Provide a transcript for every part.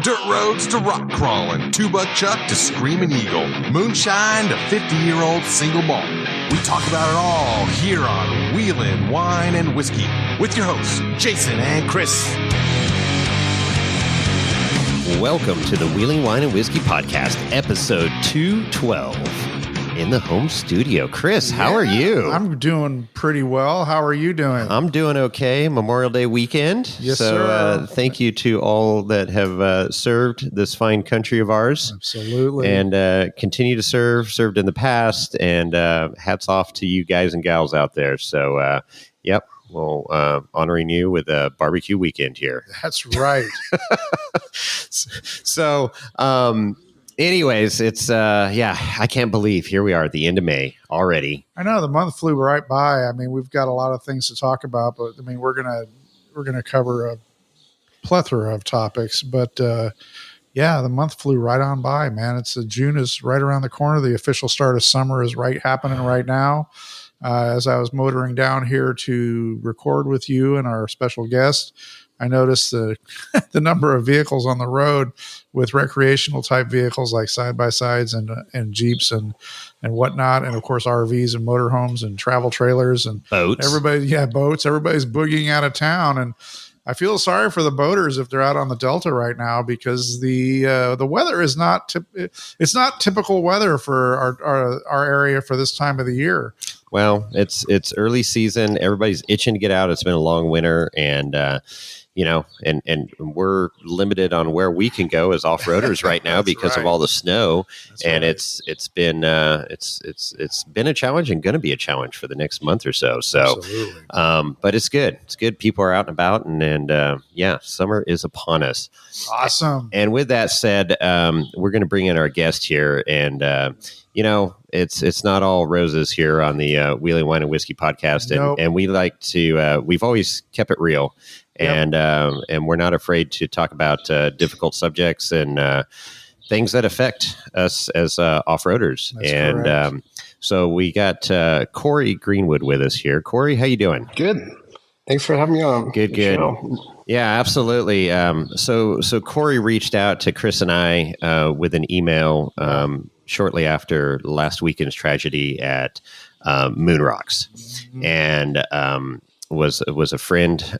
dirt roads to rock crawling, two-buck chuck to screaming eagle, moonshine to 50-year-old single malt. We talk about it all here on Wheelin' Wine and Whiskey with your hosts, Jason and Chris. Welcome to the Wheeling Wine and Whiskey Podcast, episode 212 in the home studio. Chris, how are you? I'm doing pretty well. How are you doing? I'm doing okay. Memorial Day weekend. Yes, so, sir. Thank you to all that have served this fine country of ours. Absolutely. And continue to served in the past. And hats off to you guys and gals out there. So, yep. Well, honoring you with a barbecue weekend here. That's right. So, anyways, it's, I can't believe here we are at the end of May already. I know the month flew right by. I mean, we've got a lot of things to talk about, but I mean, we're going to cover a plethora of topics, but, the month flew right on by, man. June is right around the corner. The official start of summer is happening right now. As I was motoring down here to record with you and our special guest, I noticed the number of vehicles on the road with recreational type vehicles like side-by-sides and Jeeps and whatnot. And of course, RVs and motorhomes and travel trailers and boats. Boats. Everybody's boogieing out of town. And I feel sorry for the boaters if they're out on the Delta right now, because the weather is it's not typical weather for our area for this time of the year. Well, it's early season. Everybody's itching to get out. It's been a long winter, and and we're limited on where we can go as off-roaders right now because of all the snow. That's and right. It's been a challenge and going to be a challenge for the next month or so. So, but it's good. It's good. People are out and about, and summer is upon us. Awesome. And with that said, we're going to bring in our guest here, and it's not all roses here on the Wheeling Wine and Whiskey Podcast, and we like to. We've always kept it real. Yep. And we're not afraid to talk about difficult subjects and things that affect us as off-roaders. That's and correct. So we got Corey Greenwood with us here. Corey, how you doing? Good. Thanks for having me on. Good. Yeah, absolutely. So Corey reached out to Chris and I with an email shortly after last weekend's tragedy at Moonrocks, and was a friend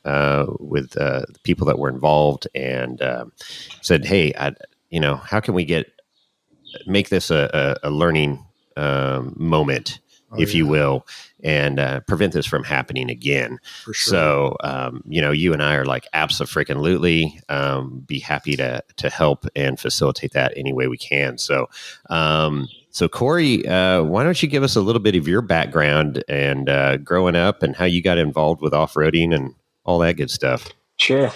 with the people that were involved, and said, "Hey, how can we make this a learning moment, if you will, and prevent this from happening again?" For sure. So, you and I are like, absolutely, be happy to help and facilitate that any way we can. So, Corey, why don't you give us a little bit of your background and growing up and how you got involved with off-roading and all that good stuff? Sure.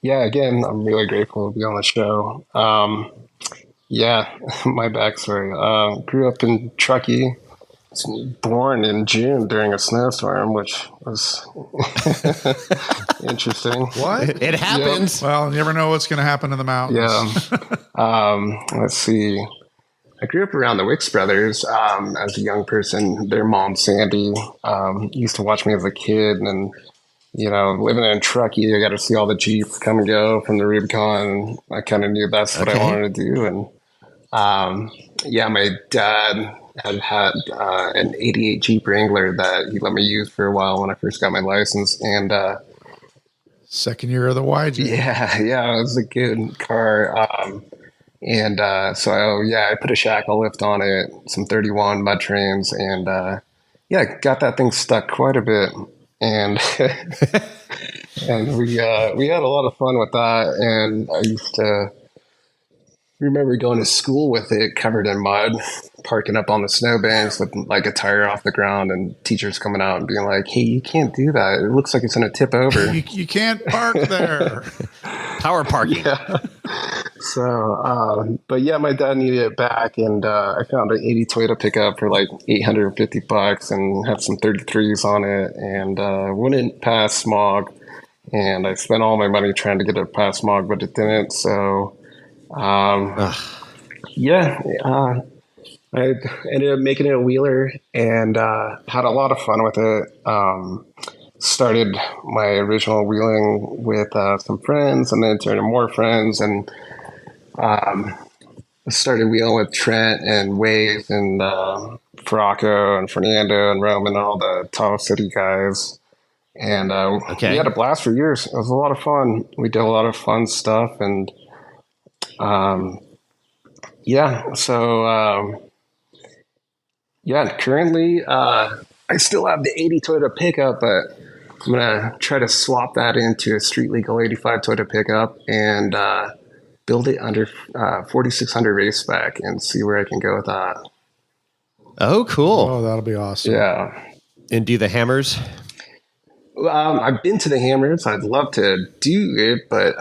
Yeah, again, I'm really grateful to be on the show. My backstory. Grew up in Truckee. Born in June during a snowstorm, which was interesting. What? It happens. Yep. Well, you never know what's going to happen in the mountains. Yeah. Let's see. I grew up around the Wicks brothers as a young person. Their mom, Sandy, used to watch me as a kid. And, living in Truckee, I got to see all the Jeeps come and go from the Rubicon. And I kind of knew that's what I wanted to do. And, my dad had an 88 Jeep Wrangler that he let me use for a while when I first got my license. And second year of the YG. Yeah, it was a good car. I put a shackle lift on it, some 31 mud trains, and got that thing stuck quite a bit. And and we had a lot of fun with that. And I used to remember going to school with it covered in mud, parking up on the snowbanks with like a tire off the ground, and teachers coming out and being like, "Hey, you can't do that. It looks like it's going to tip over. You can't park there." Power parking. Yeah. So, my dad needed it back, and I found an 80 Toyota pickup for like $850 and had some 33s on it, and wouldn't pass smog. And I spent all my money trying to get it past smog, but it didn't. So, I ended up making it a wheeler and had a lot of fun with it. Started my original wheeling with some friends, and then turned to more friends, and I started wheeling with Trent and Wade and Farraco and Fernando and Roman and all the Tahoe City guys. And we had a blast for years. It was a lot of fun. We did a lot of fun stuff. And currently I still have the 80 Toyota pickup, but I'm going to try to swap that into a street legal 85 Toyota pickup and build it under 4600 race spec and see where I can go with that. Oh, cool. Oh, that'll be awesome. Yeah. And do the hammers? I've been to the hammers. I'd love to do it, but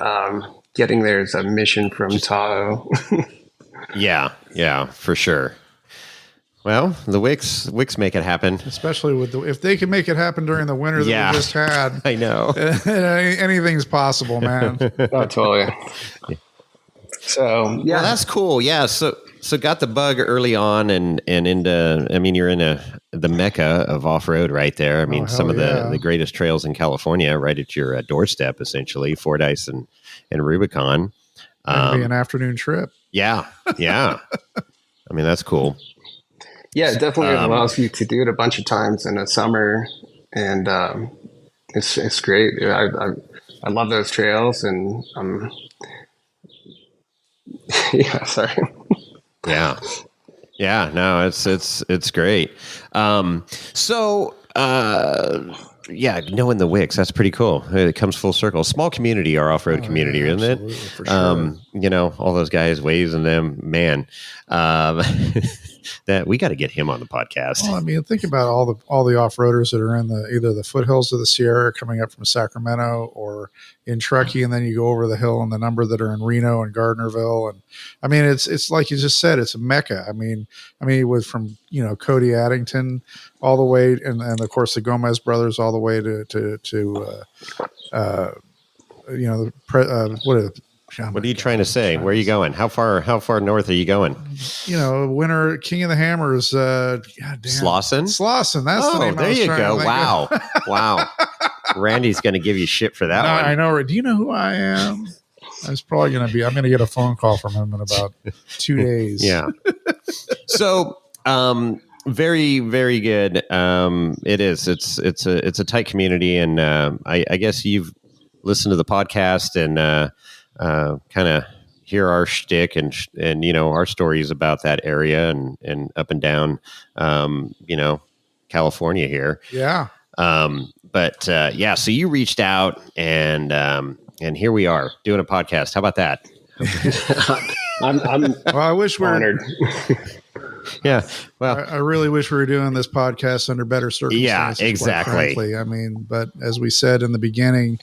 getting there is a mission from Tahoe. Yeah, for sure. Well, the Wicks make it happen. Especially if they can make it happen during the winter that we just had. I know. Anything's possible, man. Oh, totally. So, yeah. Well, that's cool. Yeah. So got the bug early on and into, I mean, you're in the mecca of off-road right there. I mean, some of the greatest trails in California right at your doorstep, essentially, Fordyce and Rubicon. It'd be an afternoon trip. Yeah. I mean, that's cool. Yeah, it definitely allows you to do it a bunch of times in the summer, and it's great. I love those trails, and sorry. Yeah. No, it's great. Knowing the Wicks, that's pretty cool. It comes full circle. Small community, our off-road community, isn't it? For sure. All those guys, Waze and them, man. That we got to get him on the podcast. Well, I mean, think about all the off-roaders that are in either the foothills of the Sierra coming up from Sacramento or in Truckee, and then you go over the hill, and the number that are in Reno and Gardnerville, and I mean, it's like you just said, it's a mecca. I mean, with from Cody Addington all the way, and of course the Gomez brothers all the way what are you trying to say? Where are you going? How far north are you going? Winter King of the Hammers. Slauson? Slauson. That's the name. There you go. Wow. Randy's going to give you shit for that one. I know. Do you know who I am? I'm going to get a phone call from him in about 2 days. Yeah. So, very, very good. It is. It's a tight community, and I guess you've listened to the podcast and kind of hear our shtick and our stories about that area and up and down, California here. Yeah. So you reached out and here we are doing a podcast. How about that? I wish we were honored. Yeah. Well, I really wish we were doing this podcast under better circumstances. Yeah, exactly. Frankly. I mean, but as we said in the beginning,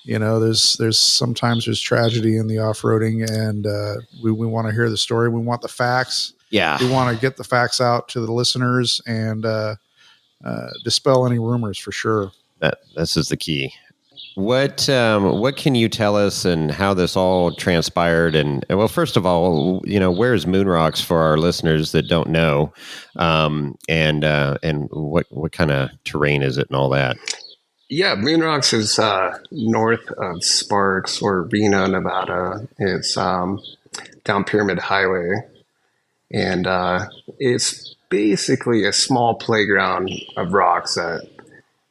there's sometimes there's tragedy in the off-roading, and we want to hear the story. We want the facts. Yeah. We want to get the facts out to the listeners and dispel any rumors for sure. This is the key. What can you tell us and how this all transpired? And well, first of all, where's Moonrocks for our listeners that don't know, and what kind of terrain is it and all that? Yeah, Moonrocks is north of Sparks or Reno, Nevada. It's down Pyramid Highway, and it's basically a small playground of rocks that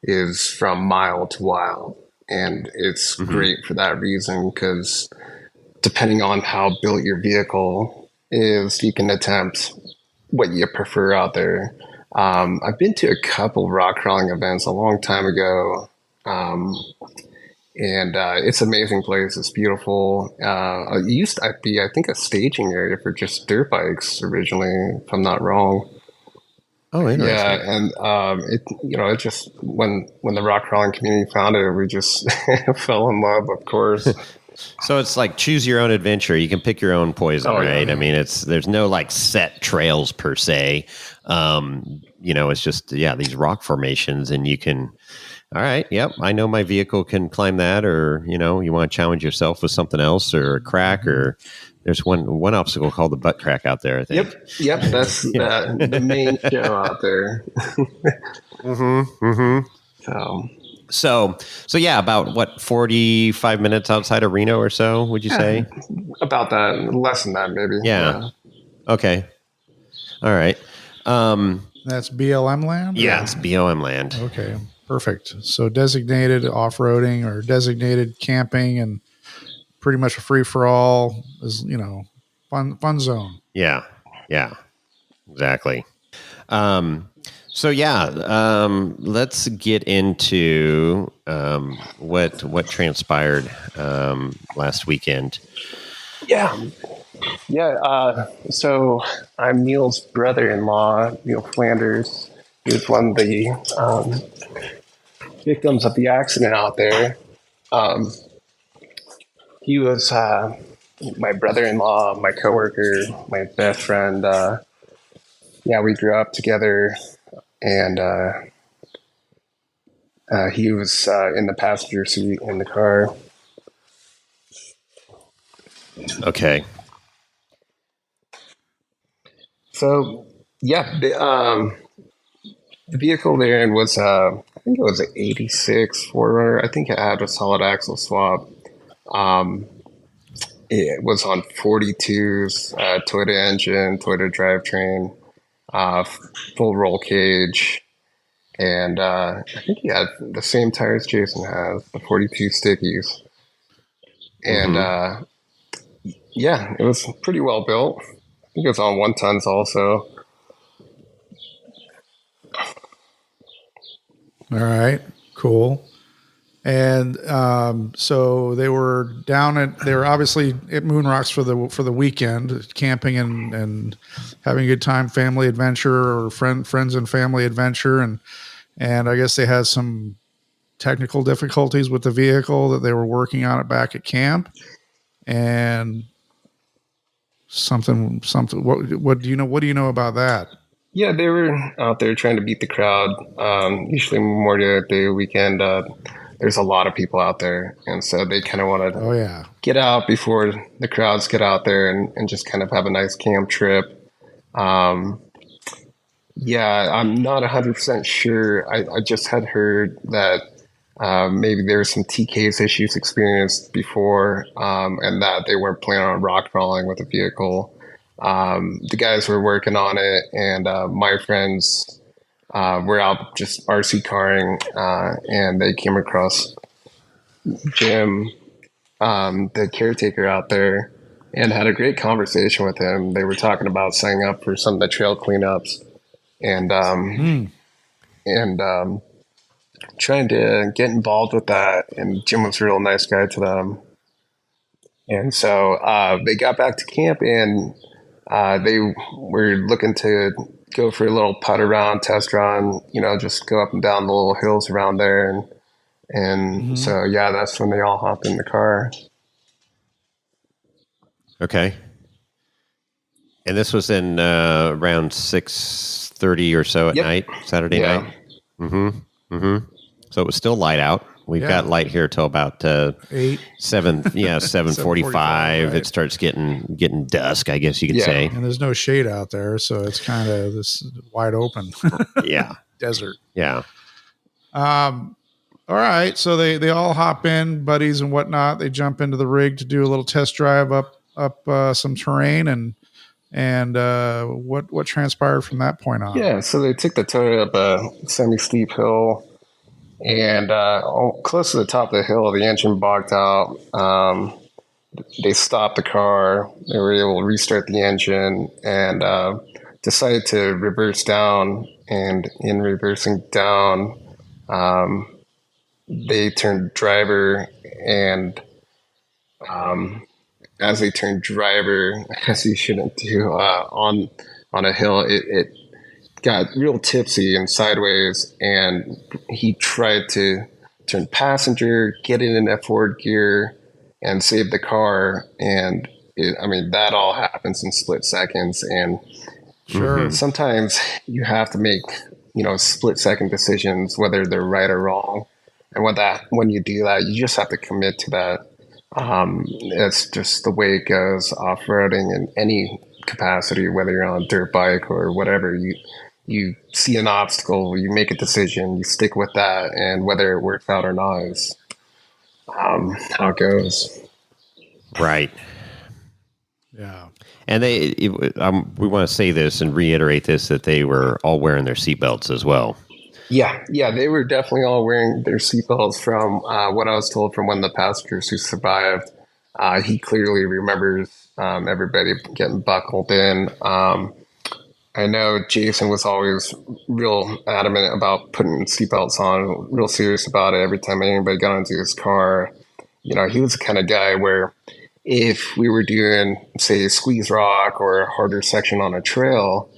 is from mild to wild. And it's great for that reason, because depending on how built your vehicle is, you can attempt what you prefer out there. I've been to a couple rock crawling events a long time ago, and it's an amazing place. It's beautiful. It used to be, I think, a staging area for just dirt bikes originally, if I'm not wrong. Oh, interesting. Yeah, and it just when the rock crawling community found it, we just fell in love, of course. So it's like choose your own adventure. You can pick your own poison, right? Yeah. I mean, there's no like set trails per se. It's just these rock formations, and you can. All right, yep, I know my vehicle can climb that, or you want to challenge yourself with something else, or a crack, or. There's one obstacle called the butt crack out there, I think. Yep. That's the main show out there. So, So yeah, about what, 45 minutes outside of Reno or so, would you say? About that, less than that, maybe. Yeah. Okay. All right. That's BLM land? Yeah, Or- it's BOM land. Okay, perfect. So designated off-roading or designated camping and pretty much a free-for-all is, fun zone. Yeah. Yeah. Exactly. So yeah, let's get into what transpired last weekend. Yeah. So I'm Neil's brother-in-law, Neil Flanders. He was one of the victims of the accident out there. He was my brother-in-law, my coworker, my best friend. We grew up together, and he was in the passenger seat in the car. Okay. So, the vehicle there was, I think it was an 86 4Runner. I think it had a solid axle swap. It was on 42s, Toyota engine, Toyota drivetrain, full roll cage. And I think he had the same tires Jason has, the 42 stickies. And it was pretty well built. I think it was on 1 tons also. All right, cool. And so they were obviously at Moonrocks for the weekend, camping and having a good time, family adventure or friends and family adventure, and I guess they had some technical difficulties with the vehicle that they were working on it back at camp, and something. What do you know? What do you know about that? Yeah, they were out there trying to beat the crowd. Usually Memorial Day weekend, there's a lot of people out there, and so they kind of wanted to get out before the crowds get out there and just kind of have a nice camp trip. I'm not 100% sure. I just had heard that maybe there were some TK's issues experienced before, and that they weren't planning on rock crawling with the vehicle. The guys were working on it, and my friends were out just RC carring, and they came across Jim, the caretaker out there, and had a great conversation with him. They were talking about signing up for some of the trail cleanups and trying to get involved with that. And Jim was a real nice guy to them. And so they got back to camp, and they were looking to go for a little putt around, test run, just go up and down the little hills around there. And so, that's when they all hopped in the car. Okay. And this was in around 6:30 or so at night, Saturday night. So it was still light out. We've got light here till about 8, 7:45. Right. It starts getting dusk, I guess you could say. And there's no shade out there, so it's kind of this wide open desert. Yeah. All right, so they all hop in, buddies and whatnot. They jump into the rig to do a little test drive up some terrain, and what transpired from that point on? Yeah, so they took the Toyota up a semi-steep hill. And close to the top of the hill, the engine bogged out. They stopped the car. They were able to restart the engine and decided to reverse down. And in reversing down, they turned driver. And as they turned driver, as you shouldn't do, on a hill, it got real tipsy and sideways, and he tried to turn passenger, get it in that forward gear, and save the car. And that all happens in split seconds. And sometimes you have to make split second decisions, whether they're right or wrong. And when you do that, you just have to commit to that. It's just the way it goes off roading in any capacity, whether you're on a dirt bike or whatever. you see an obstacle, you make a decision, you stick with that, and whether it works out or not is how it goes. Right. Yeah. And we want to say this and reiterate this, that they were all wearing their seatbelts as well. Yeah, they were definitely all wearing their seatbelts from what I was told from one of the passengers who survived. He clearly remembers everybody getting buckled in. I know Jason was always real adamant about putting seatbelts on, real serious about it every time anybody got into his car. He was the kind of guy where if we were doing, say, a squeeze rock or a harder section on a trail,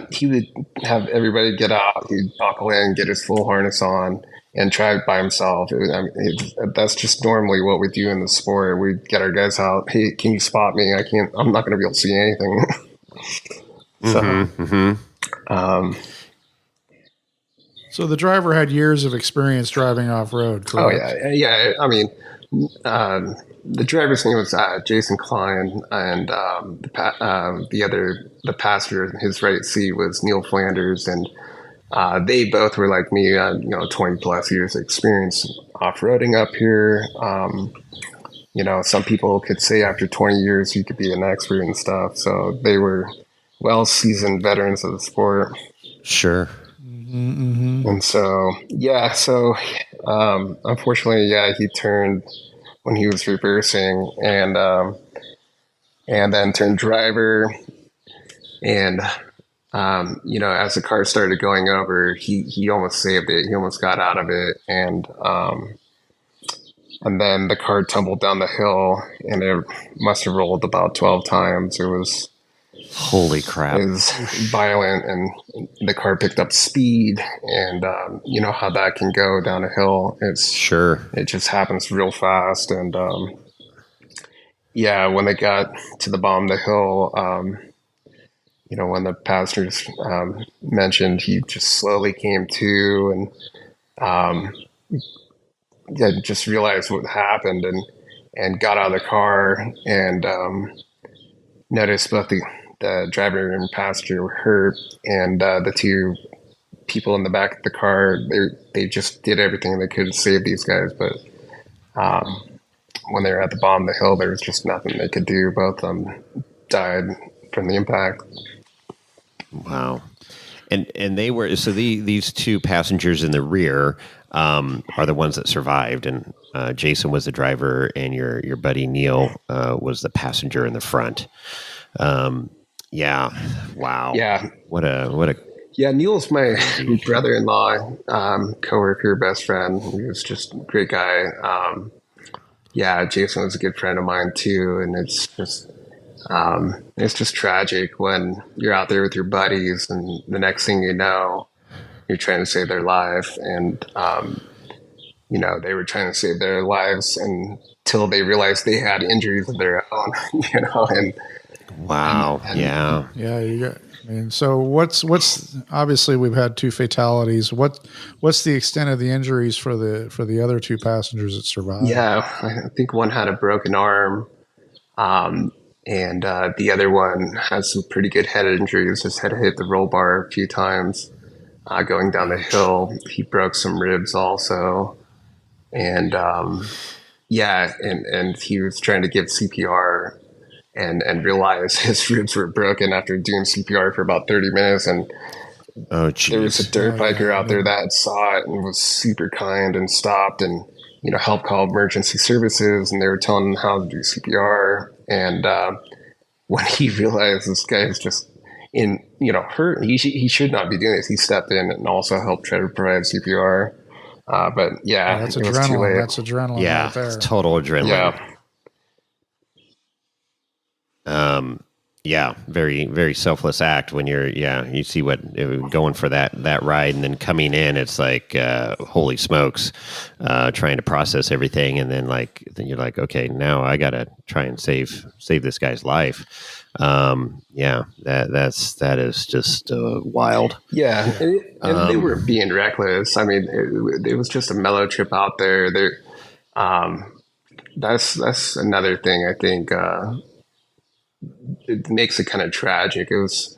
he would have everybody get out. He'd buckle in, get his full harness on, and try it by himself. That's just normally what we do in the sport. We get our guys out. Hey, can you spot me? I'm not going to be able to see anything. So the driver had years of experience driving off road. Correct? Oh yeah. I mean, the driver's name was Jason Klein, and the passenger in his right seat was Neil Flanders, and they both were like me, 20 plus years of experience off-roading up here. Some people could say after 20 years you could be an expert and stuff. So they were well-seasoned veterans of the sport. Sure. And so, unfortunately, he turned when he was reversing, and then turned driver. And, as the car started going over, he almost saved it. He almost got out of it. And then the car tumbled down the hill, and it must have rolled about 12 times. It was... Holy crap. It was violent, and the car picked up speed, and you know how that can go down a hill. It just happens real fast. And when they got to the bottom of the hill, when the passengers mentioned, he just slowly came to, and just realized what happened, and got out of the car, and noticed both the driver and passenger were hurt, and the two people in the back of the car, they just did everything they could to save these guys. But when they were at the bottom of the hill, there was just nothing they could do. Both of them died from the impact. Wow. And they were, so these two passengers in the rear are the ones that survived, and Jason was the driver, and your buddy Neil was the passenger in the front. Yeah. Wow. Yeah. What a. Yeah. Neil's my brother-in-law, coworker, best friend. He was just a great guy. Jason was a good friend of mine too. And it's just tragic when you're out there with your buddies, and the next thing you know, you're trying to save their life. And, they were trying to save their lives until they realized they had injuries of their own, and, wow. Yeah. So what's obviously we've had two fatalities. What's the extent of the injuries for the other two passengers that survived? Yeah, I think one had a broken arm, and the other one has some pretty good head injuries. His head hit the roll bar a few times going down the hill. He broke some ribs also, and and he was trying to give CPR. And realized his ribs were broken after doing CPR for about 30 minutes. And there was a dirt biker out there that saw it and was super kind and stopped and, helped call emergency services. And they were telling him how to do CPR. And when he realized this guy is just hurt, he should not be doing this. He stepped in and also helped try to provide CPR. But that's it adrenaline. was too late. That's adrenaline. Yeah, right there. it's total adrenaline. Very, very selfless act when you see what going for that ride, and then coming in, it's like, holy smokes, trying to process everything. And then you're like, okay, now I got to try and save this guy's life. That is just wild. Yeah. And they were being reckless. I mean, it was just a mellow trip out there. That's another thing I think, it makes it kind of tragic. It was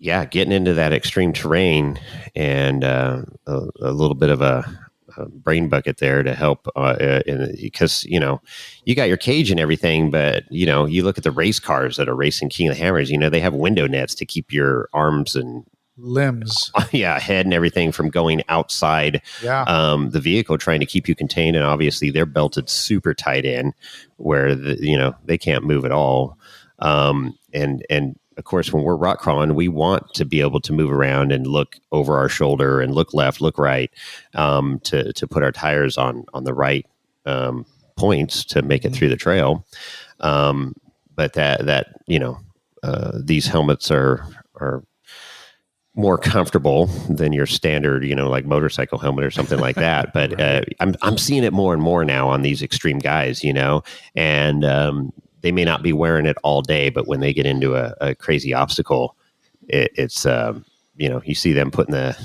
getting into that extreme terrain and a little bit of a brain bucket there to help because you got your cage and everything, but you look at the race cars that are racing King of the Hammers, they have window nets to keep your arms and limbs, head and everything from going outside the vehicle, trying to keep you contained. And obviously they're belted super tight in where they can't move at all. And of course, when we're rock crawling, we want to be able to move around and look over our shoulder and look left, look right, to put our tires on the right points to make it through the trail. But these helmets are more comfortable than your standard, like motorcycle helmet or something like that. But I'm seeing it more and more now on these extreme guys, and they may not be wearing it all day, but when they get into a crazy obstacle, it's you see them putting the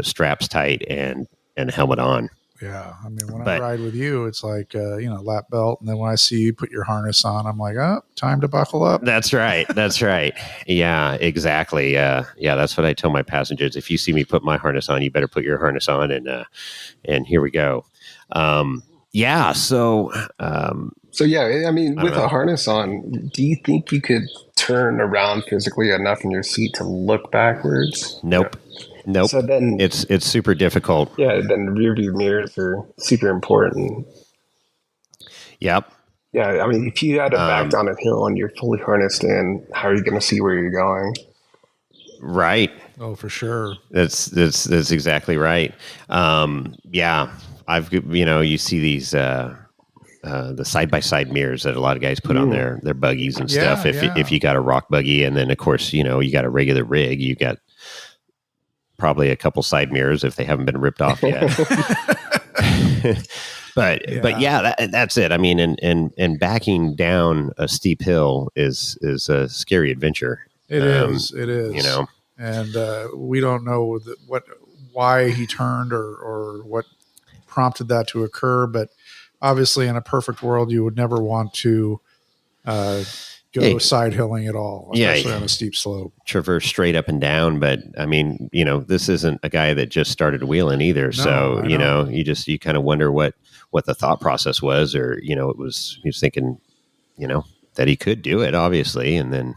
straps tight and helmet on. Yeah. I mean, when I ride with you, it's like, lap belt. And then when I see you put your harness on, I'm like, oh, time to buckle up. That's right. That's right. Yeah, exactly. That's what I tell my passengers. If you see me put my harness on, you better put your harness on. And here we go. So yeah, I mean, with a harness on, do you think you could turn around physically enough in your seat to look backwards? Nope. Nope. So then it's super difficult. Yeah. Then rear view mirrors are super important. Yep. Yeah. I mean, if you had to back down a hill and you're fully harnessed in, how are you going to see where you're going? Right. Oh, for sure. That's exactly right. You see these, the side-by-side mirrors that a lot of guys put on their buggies and stuff. If you got a rock buggy, and then of course, you got a regular rig, you got probably a couple side mirrors if they haven't been ripped off yet. But that's it. I mean, and backing down a steep hill is a scary adventure. It is. And we don't know why he turned or what prompted that to occur, but obviously in a perfect world, you would never want to go side hilling at all, especially on a steep slope. Traverse straight up and down. But I mean, this isn't a guy that just started wheeling either. So, you kind of wonder what the thought process was, or, he was thinking, that he could do it, obviously. And then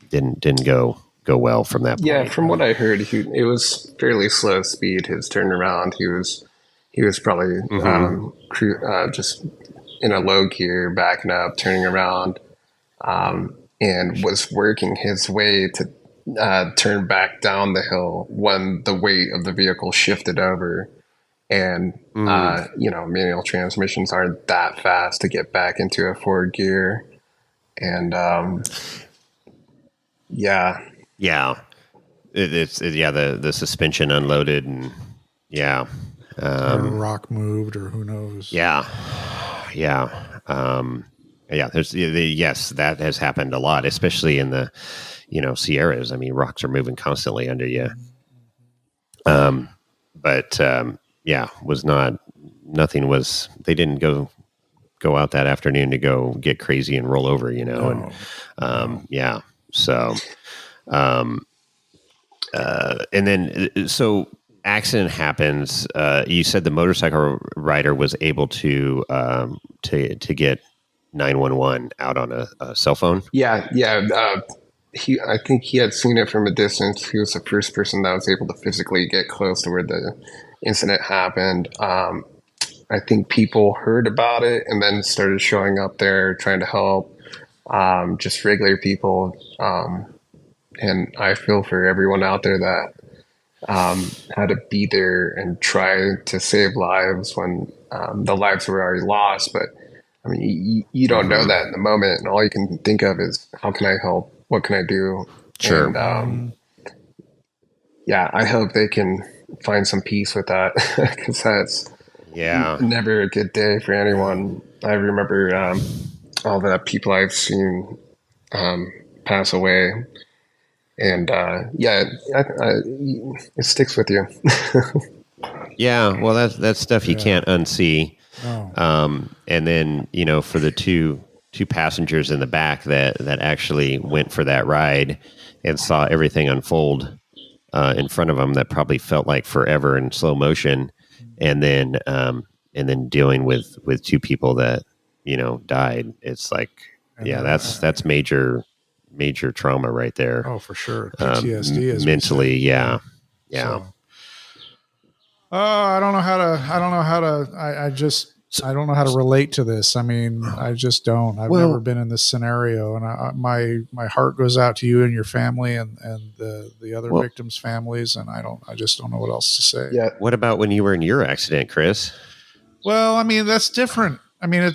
didn't go well from that point. Yeah. From what I heard, it was fairly slow speed, his turnaround. He was probably just in a low gear, backing up, turning around, and was working his way to turn back down the hill when the weight of the vehicle shifted over. And, manual transmissions aren't that fast to get back into a forward gear. And, the suspension unloaded and or a rock moved, or who knows. Yes, that has happened a lot, especially in the Sierras. I mean, rocks are moving constantly under you. They didn't go out that afternoon to go get crazy and roll over, and then so accident happens. You said the motorcycle rider was able to get 911 out on a cell phone. Yeah. I think he had seen it from a distance. He was the first person that was able to physically get close to where the incident happened. I think people heard about it and then started showing up there trying to help, just regular people. And I feel for everyone out there that had to be there and try to save lives when the lives were already lost. But I mean, you don't know that in the moment, and all you can think of is, how can I help? What can I do? Sure. And, I hope they can find some peace with that, because that's never a good day for anyone. I remember all the people I've seen pass away. And it sticks with you. Yeah, well, that's stuff you can't unsee. No. And then for the two passengers in the back that actually went for that ride and saw everything unfold in front of them that probably felt like forever in slow motion, and then dealing with two people that died. It's like, that's major trauma right there. Oh, for sure. PTSD is mentally. Yeah. So, I don't know how to, I don't know how to relate to this. I mean, I just don't. I've never been in this scenario, and my heart goes out to you and your family and the other victims' families, and I just don't know what else to say. Yeah. What about when you were in your accident, Chris? Well, I mean, that's different. I mean, I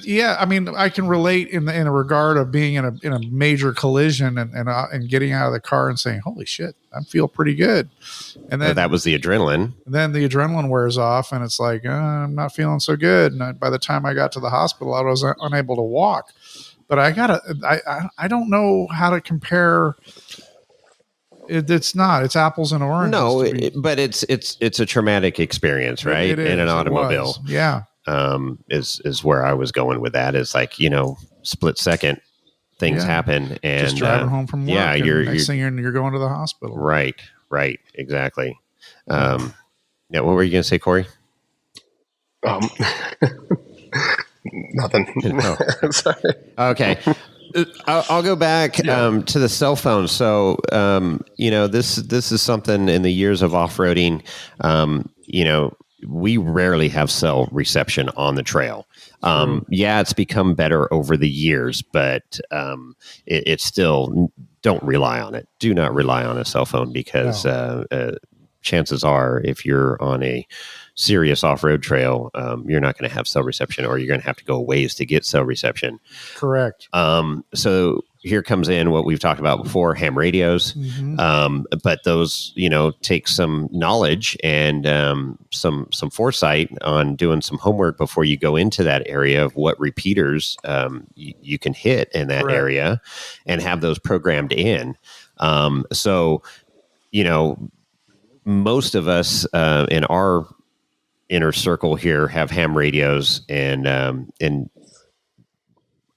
mean, I can relate in a regard of being in a major collision and getting out of the car and saying, "Holy shit, I feel pretty good." And then that was the adrenaline. Then the adrenaline wears off, and it's like, I'm not feeling so good. And by the time I got to the hospital, I was unable to walk. But I don't know how to compare. It's apples and oranges. No, but it's a traumatic experience, right? It is. In an automobile. Yeah. Is where I was going with that. Is like, split second things happen, and just driving home from work. Yeah, next thing you're going to the hospital. Right, exactly. Yeah, what were you going to say, Corey? Nothing. No. Sorry. Okay. I'll go back to the cell phone. So, this is something in the years of off-roading, we rarely have cell reception on the trail. It's become better over the years, but it's still, don't rely on it. Do not rely on a cell phone because chances are, if you're on a serious off-road trail, you're not going to have cell reception, or you're going to have to go a ways to get cell reception. Correct. So here comes in what we've talked about before, ham radios. Mm-hmm. But those, take some knowledge and some foresight on doing some homework before you go into that area of what repeaters you can hit in that area and have those programmed in. So, most of us in our inner circle here have ham radios, and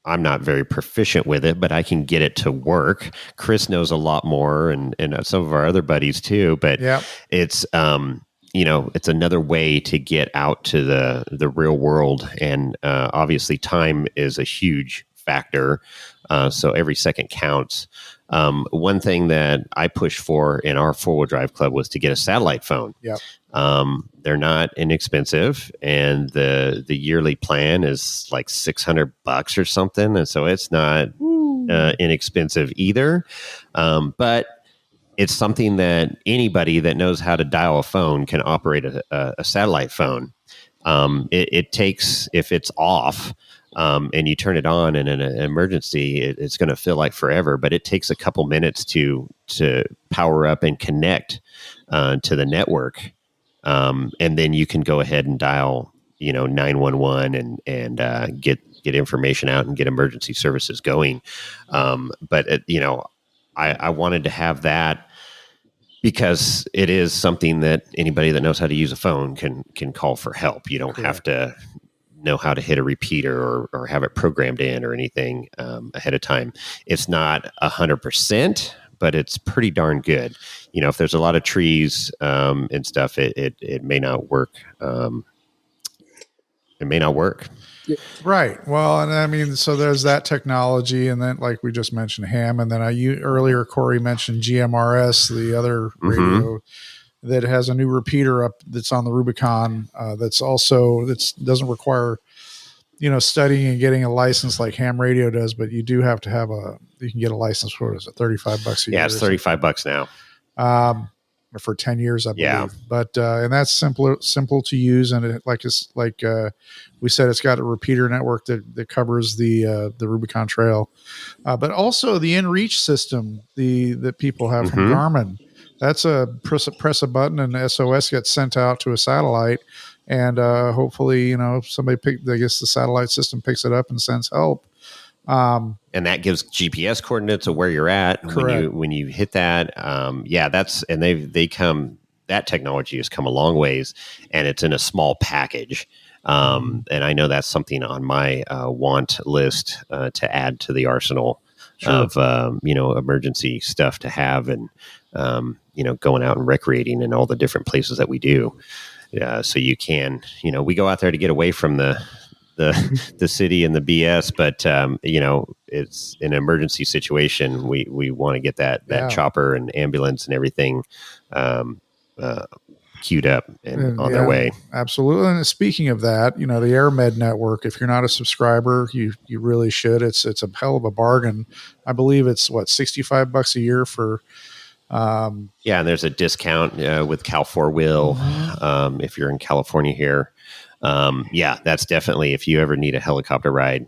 I'm not very proficient with it, but I can get it to work. Chris knows a lot more, and some of our other buddies too. But it's it's another way to get out to the real world, and obviously time is a huge factor. So every second counts. One thing that I pushed for in our 4-wheel drive club was to get a satellite phone. Yep. They're not inexpensive, and the yearly plan is like $600 or something, and so it's not inexpensive either. But it's something that anybody that knows how to dial a phone can operate a satellite phone. It takes, if it's off, and you turn it on in an emergency, it's going to feel like forever, but it takes a couple minutes to power up and connect to the network. And then you can go ahead and dial, 911 and get information out and get emergency services going. But I wanted to have that because it is something that anybody that knows how to use a phone can call for help. You don't have to know how to hit a repeater or have it programmed in or anything ahead of time. It's not 100%, but it's pretty darn good. If there's a lot of trees and stuff, it may not work. It may not work. Right. Well, and I mean, so there's that technology, and then like we just mentioned ham, and then earlier Corey mentioned GMRS, the other radio that has a new repeater up that's on the Rubicon. That doesn't require, studying and getting a license like ham radio does, but you do have to have you can get a license for, is it $35 a year? Yeah, it's $35 now. For 10 years, I believe. Yeah. But, and that's simple to use. And we said, it's got a repeater network that covers the Rubicon Trail. But also the InReach system, that people have from Garmin. That's press a button and SOS gets sent out to a satellite. And, hopefully, somebody the satellite system picks it up and sends help. And that gives GPS coordinates of where you're at when you hit that. That technology has come a long ways, and it's in a small package. And I know that's something on my want list to add to the arsenal Sure. of, emergency stuff to have, and, going out and recreating in all the different places that we do. So you can, we go out there to get away from the city and the BS, but it's an emergency situation. We want to get that chopper and ambulance and everything queued up and on their way. Absolutely. And speaking of that, the AirMed network, if you're not a subscriber, you really should. It's a hell of a bargain. I believe it's $65 a year for. And there's a discount with Cal 4-Wheel if you're in California here. That's definitely, if you ever need a helicopter ride,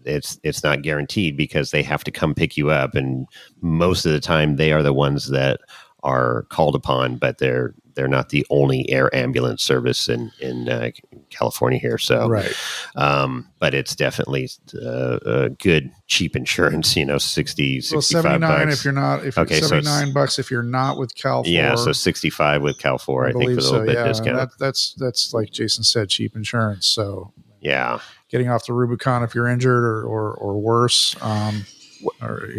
it's not guaranteed because they have to come pick you up, and most of the time they are the ones that are called upon, but they're not the only air ambulance service in California here. So, right. But it's definitely a good, cheap insurance, 65 $79 bucks. if you're not, $79 if you're not with Cal 4. Yeah. So 65 with Cal 4, I think, with a little bit discount. That's like Jason said, cheap insurance. So yeah, getting off the Rubicon if you're injured or worse, or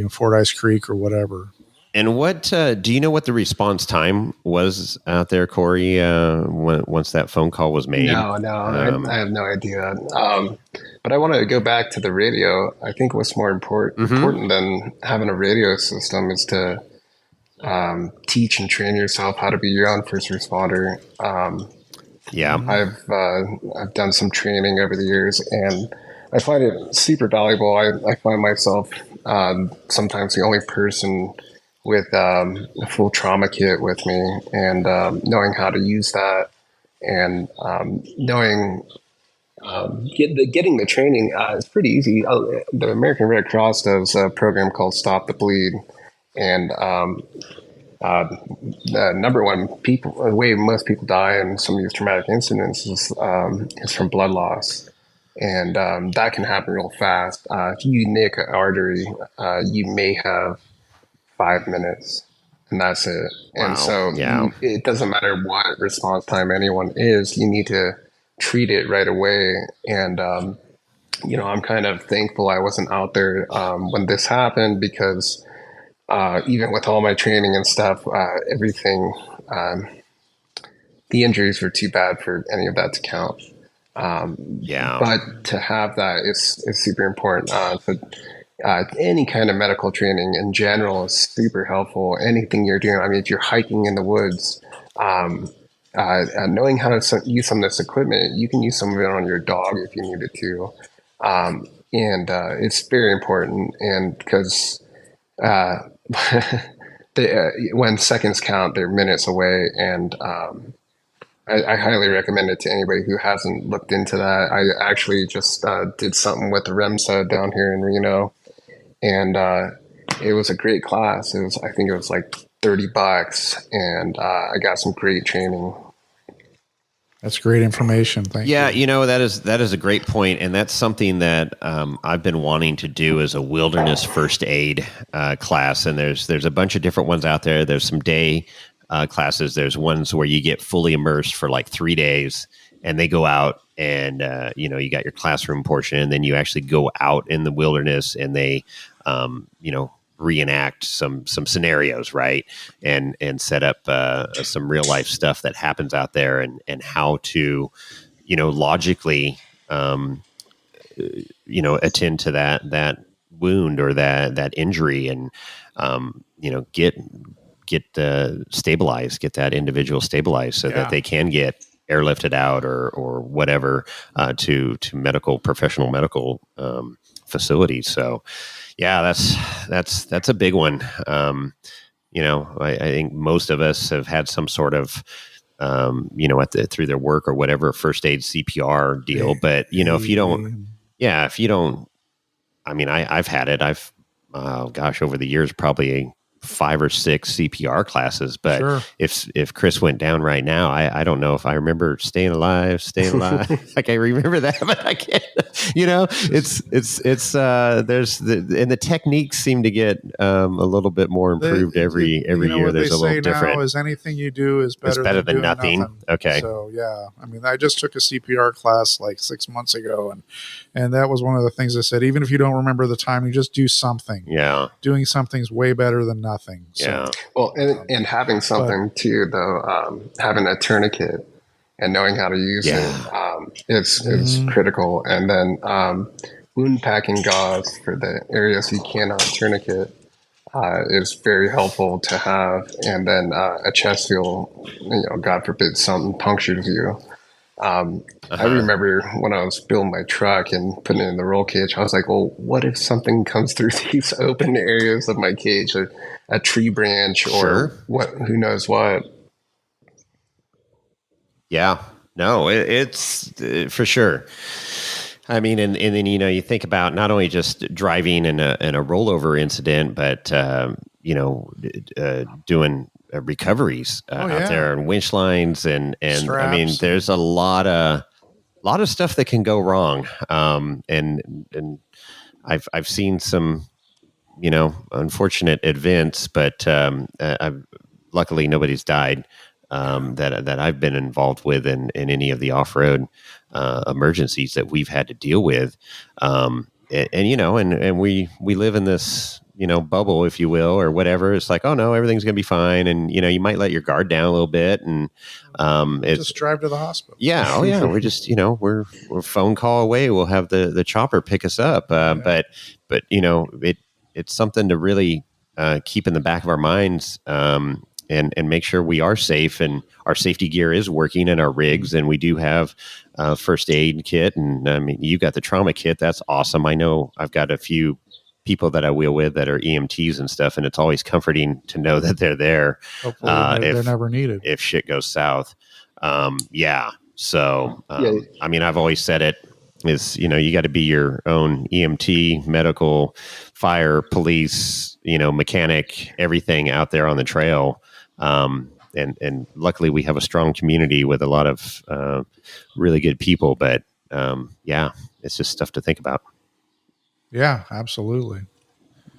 Fordyce Creek or whatever. And what do you know what the response time was out there, Corey, once that phone call was made? No, I have no idea. But I want to go back to the radio. I think what's more important than having a radio system is to teach and train yourself how to be your own first responder. I've done some training over the years, and I find it super valuable. I find myself sometimes the only person with a full trauma kit with me, and knowing how to use that, and knowing getting the training is pretty easy. The American Red Cross does a program called Stop the Bleed, and the number one way most people die in some of these traumatic incidents is from blood loss. And that can happen real fast. If you nick an artery, you may have 5 minutes, and that's it. Wow. And so it doesn't matter what response time anyone is, you need to treat it right away. And, I'm kind of thankful I wasn't out there when this happened, because even with all my training and stuff, everything, the injuries were too bad for any of that to count. But to have that is super important. Any kind of medical training in general is super helpful. Anything you're doing, I mean, if you're hiking in the woods, knowing how to use some of this equipment, you can use some of it on your dog if you needed to. And it's very important. And because when seconds count, they're minutes away. And I highly recommend it to anybody who hasn't looked into that. I actually just did something with the REMSA down here in Reno, and it was a great class. I think it was like $30, and I got some great training. That's great information. Thank you. Yeah, that is a great point, and that's something that I've been wanting to do as a wilderness first aid class. And there's a bunch of different ones out there. There's some day classes. There's ones where you get fully immersed for like 3 days, and they go out and you got your classroom portion, and then you actually go out in the wilderness, and they reenact some scenarios, right, and set up some real life stuff that happens out there, and how to logically attend to that wound or that injury, and get stabilized, get that individual stabilized so that they can get airlifted out or whatever to professional medical facilities. So that's a big one. I think most of us have had some sort of through their work or whatever first aid CPR deal. But if you don't, I mean, I've had it. Over the years, probably 5 or 6 CPR classes. But Sure. if Chris went down right now, I don't know if I remember staying alive. Like I remember that, but I can't. It's there's the techniques seem to get a little bit more improved every year. There's a little different. Now is anything you do is better, better than than nothing. Okay. So yeah, I mean, I just took a CPR class like 6 months ago, and that was one of the things I said. Even if you don't remember the time, you just do something. Yeah. Doing something's way better than nothing. So, Yeah. Well, and having something too, though, having a tourniquet and knowing how to use it is critical. And then wound packing gauze for the areas you cannot tourniquet is very helpful to have. And then a chest seal, God forbid something punctures you. I remember when I was building my truck and putting it in the roll cage, I was like, well, what if something comes through these open areas of my cage, a tree branch or who knows what? Yeah, no, it's for sure. I mean, and then, you think about not only just driving in a rollover incident, but, doing recoveries out there and winch lines and straps. I mean, there's a lot of stuff that can go wrong. And I've seen some, unfortunate events, but luckily nobody's died that I've been involved with in any of the off-road emergencies that we've had to deal with. And we live in this, bubble, if you will, or whatever. It's like, oh no, everything's going to be fine. And, you might let your guard down a little bit and, just drive to the hospital. Yeah. Oh yeah. We're just, we're a phone call away. We'll have the chopper pick us up. But it's something to really, keep in the back of our minds, and make sure we are safe and our safety gear is working in our rigs. And we do have a first aid kit. And I mean, you got the trauma kit. That's awesome. I know I've got a few people that I wheel with that are EMTs and stuff. And it's always comforting to know that they're there. Hopefully they're never needed if shit goes south. So, I mean, I've always said it is, you got to be your own EMT, medical, fire, police, mechanic, everything out there on the trail. And luckily we have a strong community with a lot of really good people, but it's just stuff to think about. Yeah, absolutely.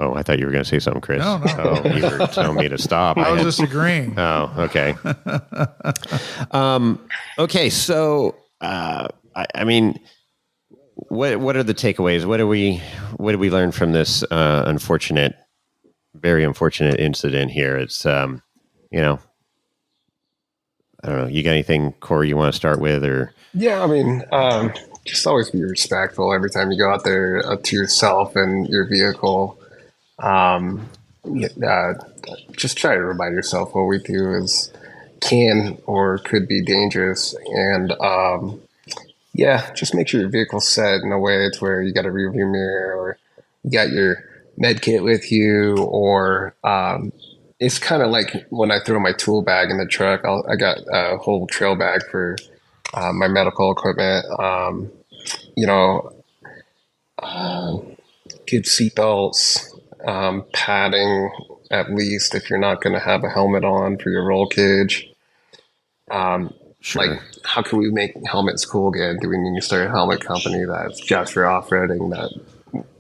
Oh, I thought you were going to say something, Chris. No. Oh, you were telling me to stop. I was just agreeing. Oh, okay. Okay. So, I mean, what are the takeaways? What did we learn from this very unfortunate incident here? It's, I don't know. You got anything, Corey, you want to start with, or? Yeah, I mean, just always be respectful every time you go out there to yourself and your vehicle. Just try to remind yourself what we do can or could be dangerous. And just make sure your vehicle's set in a way to where you got a rear view mirror or you got your med kit with you, or it's kind of like when I throw my tool bag in the truck, I got a whole trail bag for my medical equipment. Good seatbelts, padding, at least if you're not going to have a helmet on for your roll cage. Sure. Like, how can we make helmets cool again? Do we need to start a helmet company that's just for off-roading that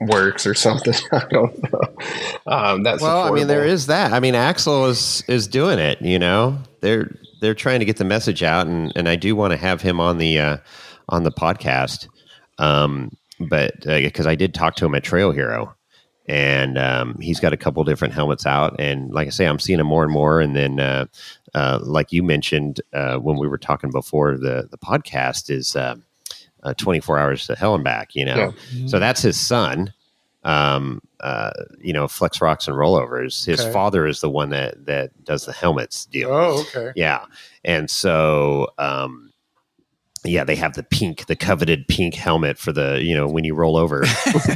works or something? I don't know. That's well, affordable. I mean, there is that. I mean, Axel is doing it. They're trying to get the message out, and I do want to have him on the podcast. But because I did talk to him at Trail Hero, and he's got a couple different helmets out, and like I say, I'm seeing him more and more. And then, like you mentioned when we were talking before the podcast, is 24 hours to hell and back. Yeah. So that's his son. Flex Rocks and Rollovers. His father is the one that does the helmets deal. Oh, okay. Yeah. And so, they have the coveted pink helmet for the, when you roll over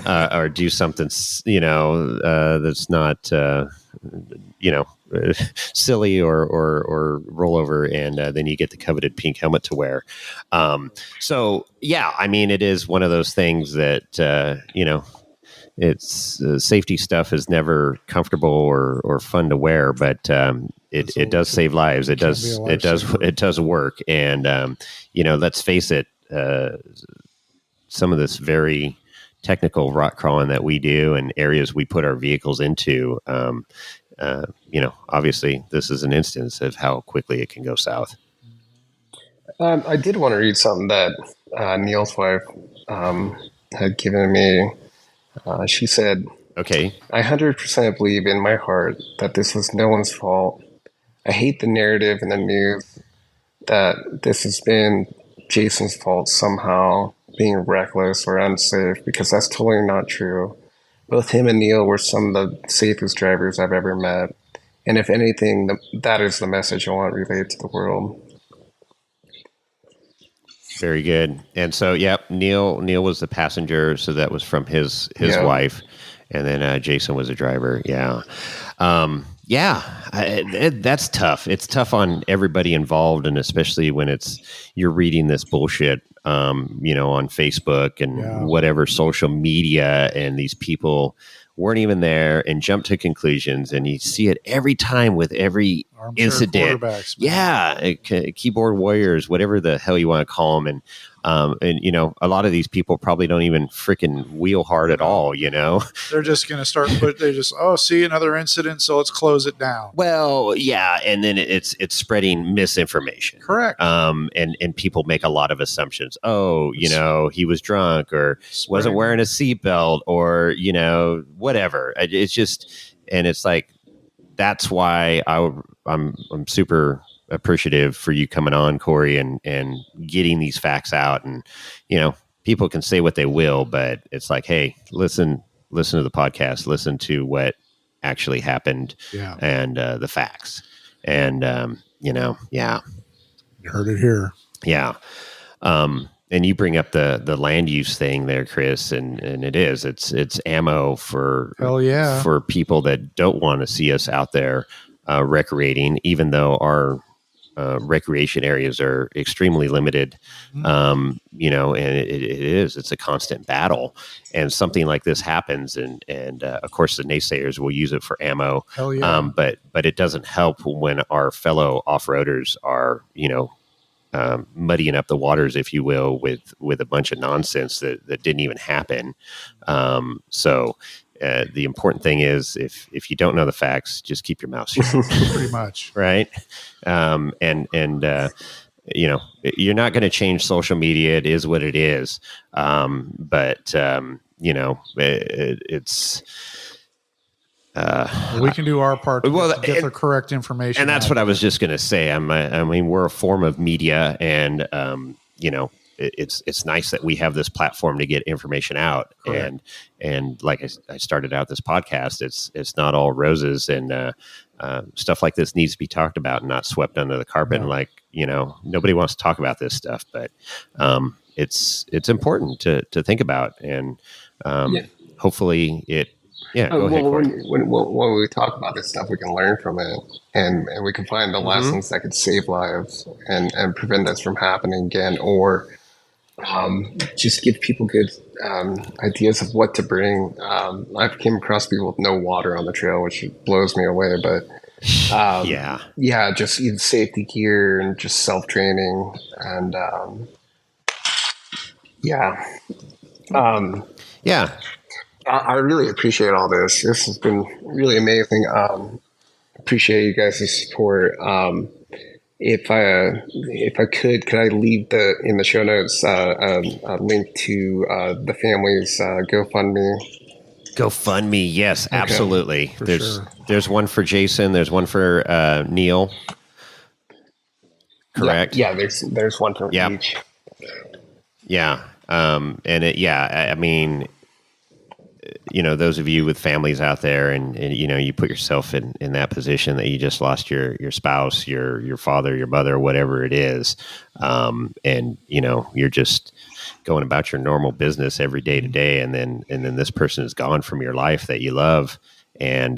or do something, that's not, silly or roll over. And then you get the coveted pink helmet to wear. I mean, it is one of those things that, it's safety stuff is never comfortable or fun to wear, but it does save lives. It does work. And let's face it, some of this very technical rock crawling that we do and areas we put our vehicles into, obviously this is an instance of how quickly it can go south. I did want to read something that Neil's wife had given me. She said, okay, I 100% believe in my heart that this was no one's fault. I hate the narrative in the news that this has been Jason's fault somehow, being reckless or unsafe, because that's totally not true. Both him and Neil were some of the safest drivers I've ever met. And if anything, that is the message I want relayed to the world. Very good. And so, Neil was the passenger, so that was from his wife, and then Jason was a driver. Yeah, that's tough. It's tough on everybody involved, and especially when you're reading this bullshit, on Facebook and whatever social media, and these people weren't even there and jump to conclusions, and you see it every time with every incident. Keyboard warriors, whatever the hell you want to call them, and a lot of these people probably don't even freaking wheel hard at all. They're just going to start see another incident, so let's close it down. Well, yeah, and then it's spreading misinformation. Correct. And people make a lot of assumptions. He was drunk or wasn't wearing a seatbelt or whatever. It's just, and it's like, that's why I'm super appreciative for you coming on, Corey, and getting these facts out. And people can say what they will, but it's like, hey, listen to the podcast, listen to what actually happened, and the facts. And you heard it here. Yeah. And you bring up the land use thing there, Chris, and it's ammo for for people that don't want to see us out there recreating, even though our recreation areas are extremely limited. And it's a constant battle, and something like this happens, and of course the naysayers will use it for ammo. But it doesn't help when our fellow off-roaders are muddying up the waters, if you will, with a bunch of nonsense that didn't even happen. So the important thing is, if you don't know the facts, just keep your mouth shut. Pretty much. Right. You're not going to change social media. It is what it is. It's, we can do our part to get the correct information. And that's what I was just going to say. We're a form of media, and, it's nice that we have this platform to get information out. Correct. And like I started out this podcast, it's not all roses, and stuff like this needs to be talked about and not swept under the carpet. No. And nobody wants to talk about this stuff, but it's important to think about, and hopefully it. Yeah, go ahead, when we talk about this stuff, we can learn from it, and we can find the lessons that could save lives and prevent this from happening again, or just give people good ideas of what to bring. I've came across people with no water on the trail, which blows me away, but just even safety gear and just self-training, and I really appreciate all this. This has been really amazing. Appreciate you guys' support. If I could I leave in the show notes a link to the family's GoFundMe? GoFundMe, yes, okay. Absolutely. There's one for Jason. There's one for Neil. Correct. Yeah, there's one for each. Yeah. Those of you with families out there, and you put yourself in that position that you just lost your spouse, your father, your mother, whatever it is. And you're just going about your normal business every day to day. And then this person is gone from your life that you love. And,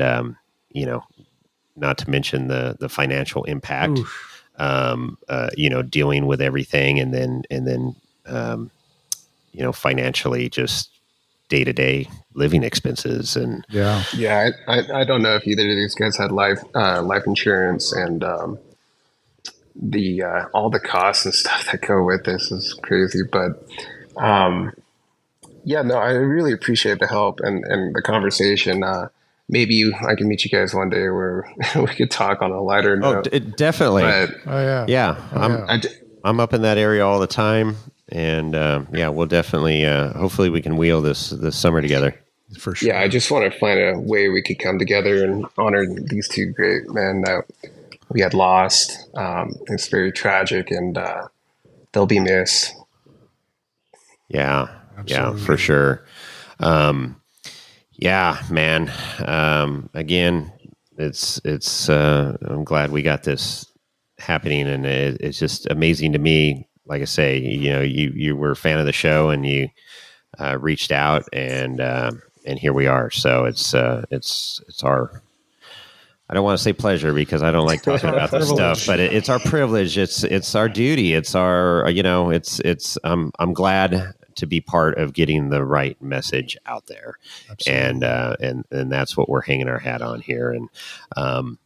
not to mention the financial impact, dealing with everything, and then financially just day-to-day living expenses. And Yeah, I don't know if either of these guys had life insurance, and the all the costs and stuff that go with this is crazy. But yeah, no, I really appreciate the help and the conversation. Maybe I can meet you guys one day where we could talk on a lighter note. Definitely. But, I'm up in that area all the time, and we'll definitely. Hopefully, we can wheel this summer together. For sure. Yeah, I just want to find a way we could come together and honor these two great men that we had lost. It's very tragic, and they'll be missed. Yeah, Absolutely. yeah, for sure. Yeah, man. Again, it's. I'm glad we got this happening, and it's just amazing to me. Like I say, you were a fan of the show, and you reached out, and here we are. So it's our. I don't want to say pleasure because I don't like talking about this stuff, but it's our privilege. It's our duty. It's our, I'm glad to be part of getting the right message out there. Absolutely. And that's what we're hanging our hat on here. And,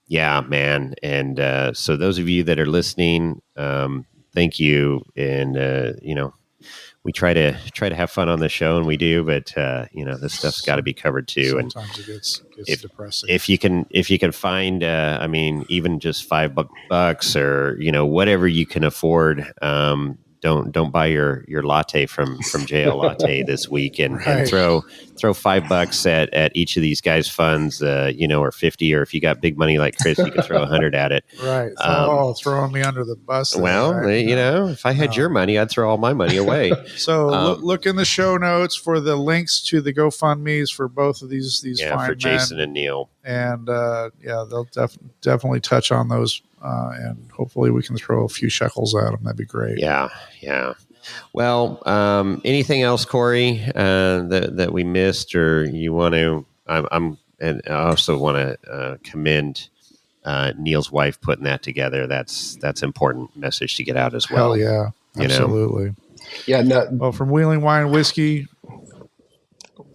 yeah, man. And, so those of you that are listening, thank you. And, we try to have fun on the show, and we do, but this stuff's got to be covered too. Sometimes it gets depressing. If you can find, even just $5 or whatever you can afford, don't buy your latte from JL Latte this week, and throw $5 at each of these guys' funds, or 50, or if you got big money like Chris, you can throw 100 at it. Right. Throwing me under the bus. If I had your money, I'd throw all my money away. So look in the show notes for the links to the GoFundMe's for both of these fine for men. Jason and Neil. And they'll definitely touch on those, and hopefully we can throw a few shekels at them. That'd be great. Yeah. Well, anything else, Corey, that we missed, or you want to? And I also want to commend Neil's wife putting that together. That's important message to get out as well. Hell yeah, absolutely. Yeah. No. Well, from Wheeling Wine and Whiskey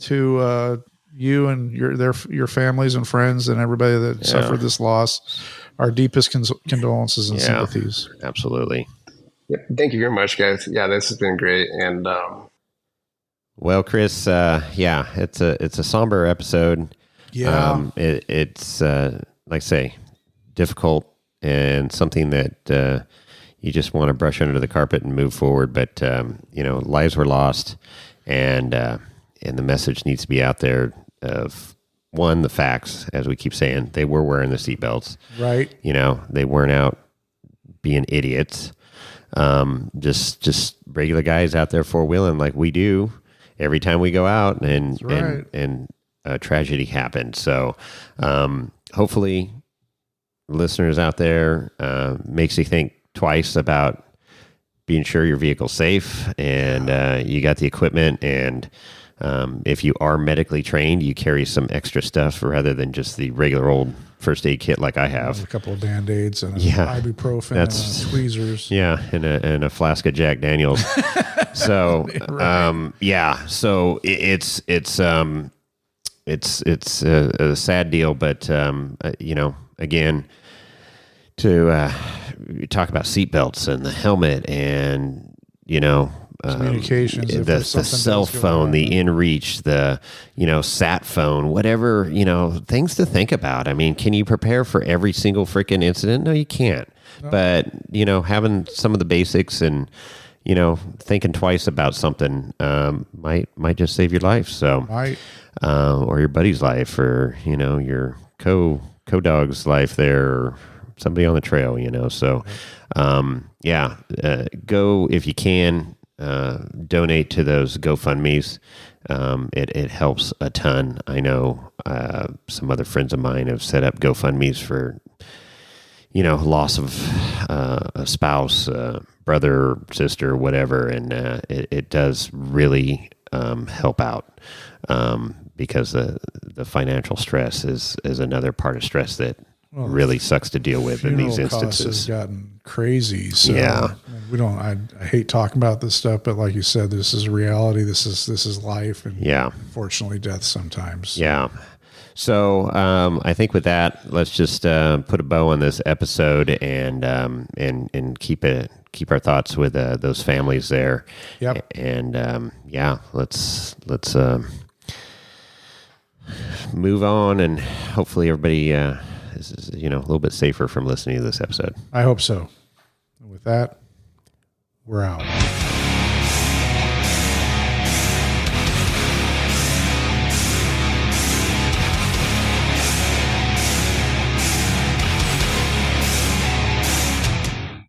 to you and your families and friends and everybody that suffered this loss, our deepest condolences and sympathies. Absolutely. Yeah, thank you very much, guys. Yeah, this has been great. And well, Chris, it's a somber episode. Yeah, it's like I say, difficult and something that you just want to brush under the carpet and move forward. But lives were lost, and the message needs to be out there of, one, the facts, as we keep saying. They were wearing the seatbelts. Right. They weren't out being idiots. Just regular guys out there four-wheeling like we do every time we go out, and a tragedy happened. So hopefully listeners out there makes you think twice about being sure your vehicle's safe, and you got the equipment, and if you are medically trained, you carry some extra stuff rather than just the regular old first aid kit like I have. A couple of Band-Aids and ibuprofen and tweezers. Yeah, and a flask of Jack Daniels. So, so it's a sad deal, but again, to talk about seatbelts and the helmet, and communications, the cell phone, the inReach, the sat phone, whatever, things to think about. I mean, can you prepare for every single freaking incident? No, you can't. No. But having some of the basics and thinking twice about something might just save your life. So or your buddy's life, or your co-dog's life there, or somebody on the trail. So go if you can. Donate to those GoFundMe's. It helps a ton. I know some other friends of mine have set up GoFundMe's for loss of a spouse, brother, sister, whatever, and it does really help out, because the financial stress is another part of stress that really sucks to deal with in these instances. Costs has gotten crazy. So, yeah, we don't. I hate talking about this stuff, but like you said, this is reality. This is life, and fortunately, death sometimes. Yeah. So I think with that, let's just put a bow on this episode and keep our thoughts with those families there. Yep. And let's move on, and hopefully everybody is a little bit safer from listening to this episode. I hope so. And with that, we're out.